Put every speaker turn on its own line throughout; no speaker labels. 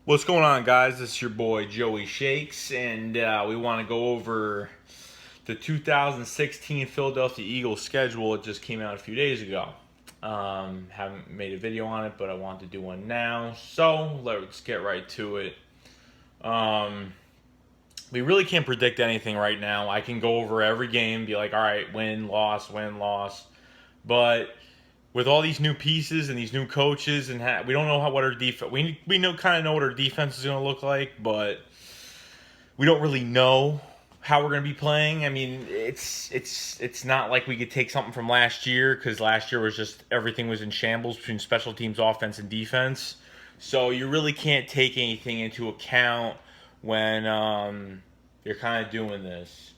What's going on, guys? This is your boy Joey Shakes, and we want to go over the 2016 Philadelphia Eagles schedule. It just came out a few days ago. Haven't made a video on it, but I want to do one now. So let's get right to it. We really can't predict anything right now. I can go over every game, be like, all right, win, loss, win, loss. But with all these new pieces and these new coaches, and we don't know what our defense. We know what our defense is going to look like, but we don't really know how we're going to be playing. I mean, it's not like we could take something from last year, because last year was just everything was in shambles between special teams, offense, and defense. So you really can't take anything into account when you're kind of doing this.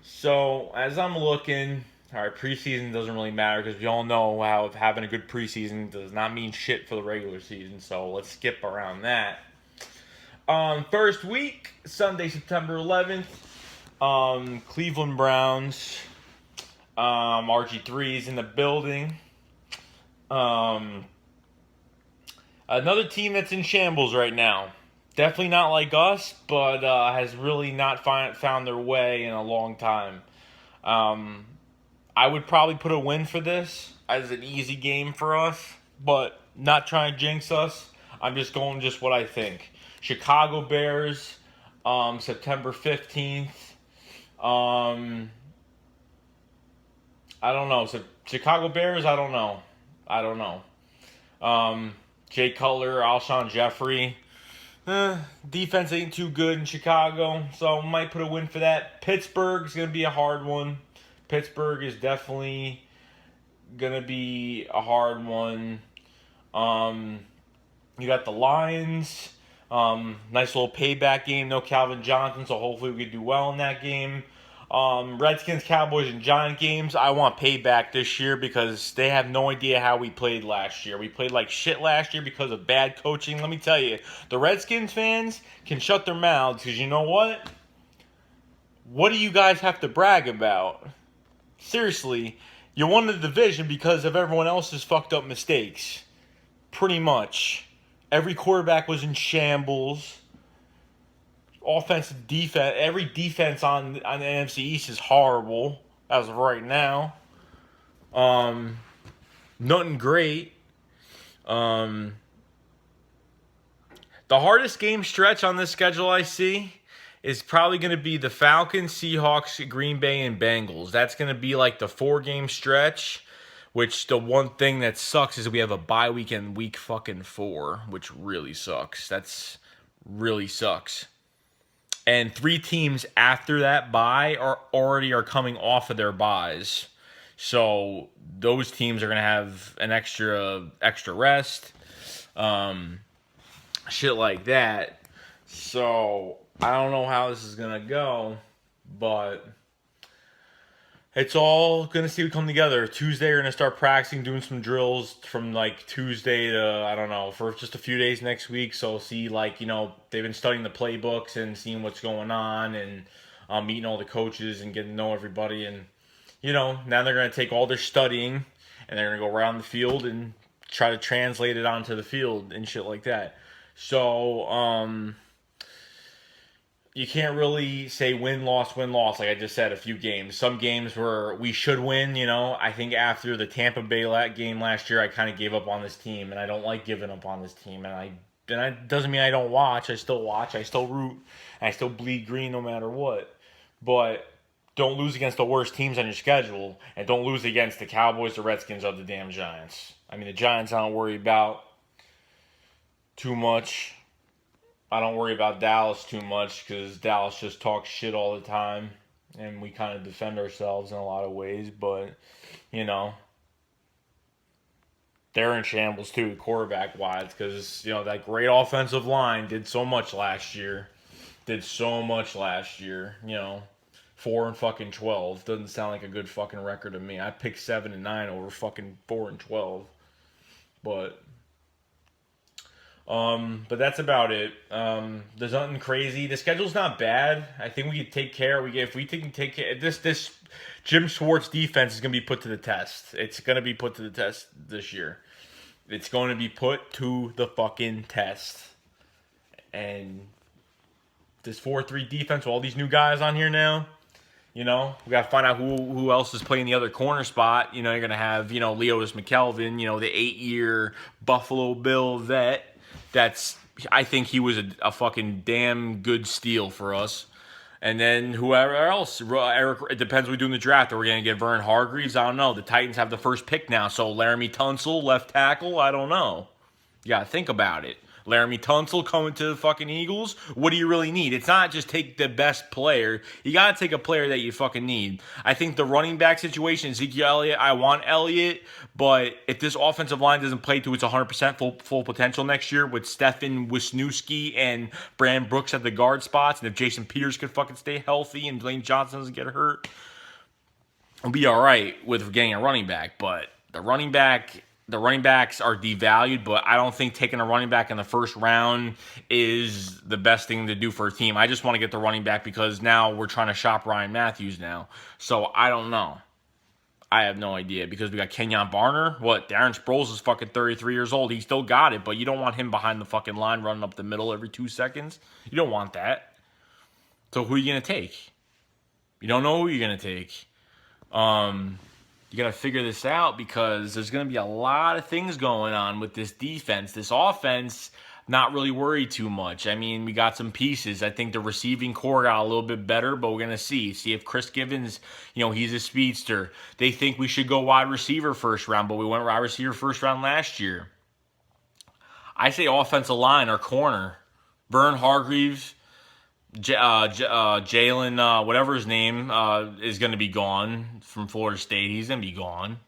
So as I'm looking, all right, preseason doesn't really matter because we all know how having a good preseason does not mean shit for the regular season. So let's skip around that. First week, Sunday, September 11th, Cleveland Browns. RG3 is in the building. Another team that's in shambles right now. Definitely not like us, but has really not found their way in a long time. I would probably put a win for this as an easy game for us, but not trying to jinx us. I'm just going just what I think. Chicago Bears, September 15th. I don't know. So Chicago Bears, I don't know. Jay Cutler, Alshon Jeffrey. Defense ain't too good in Chicago, so might put a win for that. Pittsburgh's going to be a hard one. Pittsburgh is definitely going to be a hard one. You got the Lions. Nice little payback game. No Calvin Johnson, so hopefully we can do well in that game. Redskins, Cowboys, and Giant games. I want payback this year because they have no idea how we played last year. We played like shit last year because of bad coaching. Let me tell you, the Redskins fans can shut their mouths because you know what? What do you guys have to brag about? Seriously, you won the division because of everyone else's fucked up mistakes. Pretty much. Every quarterback was in shambles. Offensive defense, every defense on the NFC East is horrible as of right now. Nothing great. The hardest game stretch on this schedule I see is probably going to be the Falcons, Seahawks, Green Bay, and Bengals. That's going to be like the 4-game stretch, which the one thing that sucks is we have a bye week in week fucking 4, which really sucks. That's really sucks. And 3 teams after that bye are coming off of their byes. So those teams are going to have an extra rest. Shit like that. So I don't know how this is going to go, but it's all going to see what come together. Tuesday, we're going to start practicing, doing some drills from like Tuesday to, I don't know, for just a few days next week. So see, like, you know, they've been studying the playbooks and seeing what's going on and meeting all the coaches and getting to know everybody. And, you know, now they're going to take all their studying and they're going to go around the field and try to translate it onto the field and shit like that. So, you can't really say win, loss, like I just said, a few games. Some games where we should win, you know. I think after the Tampa Bay game last year, I kind of gave up on this team, and I don't like giving up on this team. And it doesn't mean I don't watch. I still watch. I still root. And I still bleed green no matter what. But don't lose against the worst teams on your schedule, and don't lose against the Cowboys, the Redskins, or the damn Giants. I mean, the Giants I don't worry about too much. I don't worry about Dallas too much because Dallas just talks shit all the time and we kind of defend ourselves in a lot of ways, but, you know, they're in shambles too, quarterback-wise, because, you know, that great offensive line did so much last year. You know, 4-12 doesn't sound like a good fucking record to me. I picked 7-9 over fucking 4-12, but that's about it. There's nothing crazy. The schedule's not bad. I think we could take care. If we can take care, this Jim Schwartz defense is gonna be put to the test. It's gonna be put to the test this year. It's going to be put to the fucking test. And this 4-3 defense with all these new guys on here now, we got to find out who else is playing the other corner spot. You're going to have, Leotis McKelvin, the 8-year Buffalo Bill vet. I think he was a fucking damn good steal for us. And then whoever else, it depends what we do in the draft. Are we going to get Vern Hargreaves? I don't know. The Titans have the first pick now, so Laramie Tunsil, left tackle, I don't know. You got to think about it. Laramie Tunsil coming to the fucking Eagles. What do you really need? It's not just take the best player. You got to take a player that you fucking need. I think the running back situation, Ezekiel Elliott, I want Elliott, but if this offensive line doesn't play to its 100% full potential next year with Stefan Wisniewski and Brandon Brooks at the guard spots, and if Jason Peters could fucking stay healthy and Dwayne Johnson doesn't get hurt, we'll be all right with getting a running back. But the running backs are devalued, but I don't think taking a running back in the first round is the best thing to do for a team. I just want to get the running back because now we're trying to shop Ryan Matthews now. So I don't know. I have no idea because we got Kenyon Barner. Darren Sproles is fucking 33 years old. He still got it, but you don't want him behind the fucking line running up the middle every 2 seconds. You don't want that. So who are you going to take? You don't know who you're going to take. You got to figure this out because there's going to be a lot of things going on with this defense. This offense, not really worried too much. I mean, we got some pieces. I think the receiving core got a little bit better, but we're going to see if Chris Givens, he's a speedster. They think we should go wide receiver first round, but we went wide receiver first round last year. I say offensive line or corner. Vern Hargreaves, Jalen, whatever his name, is going to be gone from Florida State. He's going to be gone.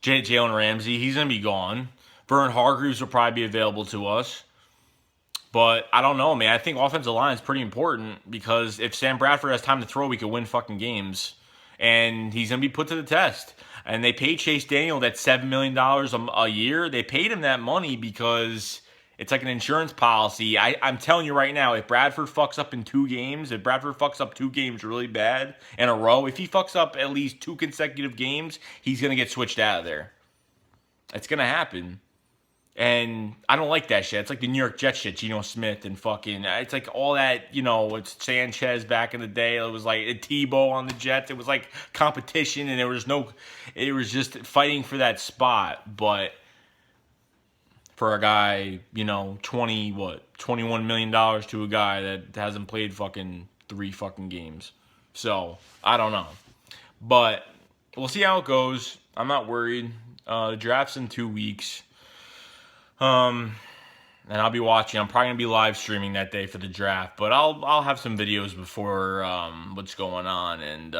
Jalen Ramsey, he's going to be gone. Vern Hargreaves will probably be available to us. But I don't know, man. I think offensive line is pretty important because if Sam Bradford has time to throw, we could win fucking games. And he's going to be put to the test. And they paid Chase Daniel that $7 million a year. They paid him that money because it's like an insurance policy. I'm telling you right now, if Bradford fucks up in 2 games, if Bradford fucks up 2 games really bad in a row, if he fucks up at least 2 consecutive games, he's going to get switched out of there. It's going to happen. And I don't like that shit. It's like the New York Jets shit, Geno Smith and fucking, it's like all that, it's Sanchez back in the day. It was like Tebow on the Jets. It was like competition and it was just fighting for that spot. But for a guy, $21 million to a guy that hasn't played fucking 3 fucking games. So, I don't know. But we'll see how it goes. I'm not worried. The draft's in 2 weeks. And I'll be watching. I'm probably gonna be live streaming that day for the draft, but I'll have some videos before what's going on and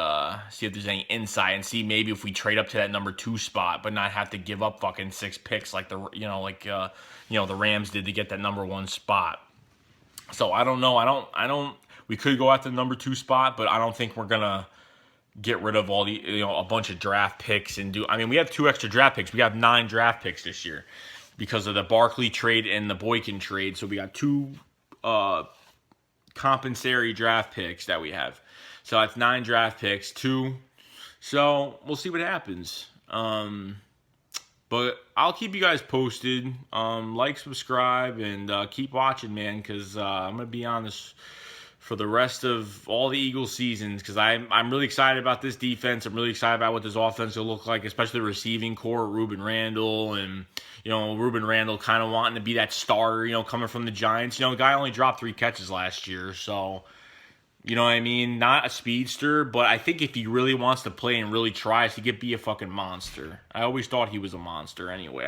see if there's any insight and see maybe if we trade up to that number 2 spot, but not have to give up fucking 6 picks like the Rams did to get that number 1 spot. So I don't know. I don't. We could go after the number 2 spot, but I don't think we're gonna get rid of all the a bunch of draft picks and do. I mean, we have 2 extra draft picks. We have 9 draft picks this year because of the Barkley trade and the Boykin trade. So we got 2 compensatory draft picks that we have. So that's 9 draft picks, 2. So we'll see what happens. But I'll keep you guys posted. Like, subscribe, and keep watching, man, because I'm going to be on this for the rest of all the Eagles seasons because I'm really excited about this defense. I'm really excited about what this offense will look like, especially the receiving core, Ruben Randall, and Ruben Randall kind of wanting to be that starter, coming from the Giants. The guy only dropped 3 catches last year, so you know what I mean? Not a speedster, but I think if he really wants to play and really tries, he could be a fucking monster. I always thought he was a monster anyway. I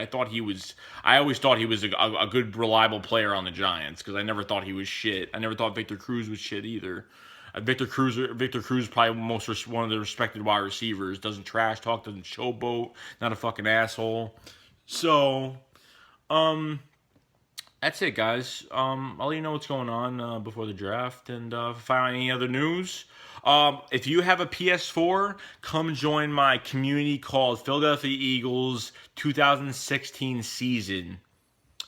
always thought he was a good, reliable player on the Giants because I never thought he was shit. I never thought Victor Cruz was shit either. Victor Cruz probably one of the respected wide receivers. Doesn't trash talk, doesn't showboat, not a fucking asshole. So, that's it, guys. I'll let you know what's going on before the draft, and if I find any other news. If you have a PS4, come join my community called Philadelphia Eagles 2016 season.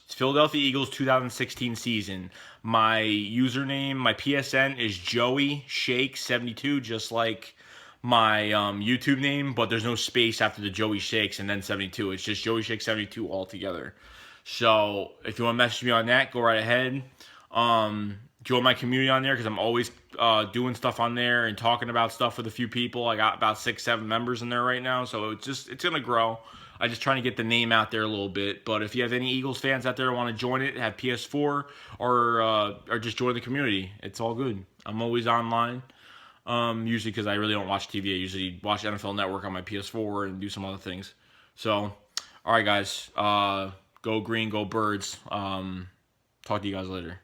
It's Philadelphia Eagles 2016 season. My username, my PSN is Joey Shake 72, just like my YouTube name, but there's no space after the Joey Shakes and then 72. It's just Joey Shake 72 all together. So if you want to message me on that, go right ahead. Join my community on there because I'm always doing stuff on there and talking about stuff with a few people. I got about 6-7 members in there right now, so it's gonna grow. I'm just trying to get the name out there a little bit. But if you have any Eagles fans out there who want to join it, have PS4 or just join the community, it's all good. I'm always online. Usually because I really don't watch TV. I usually watch NFL Network on my PS4 and do some other things. So, all right, guys. Go green, go birds. Talk to you guys later.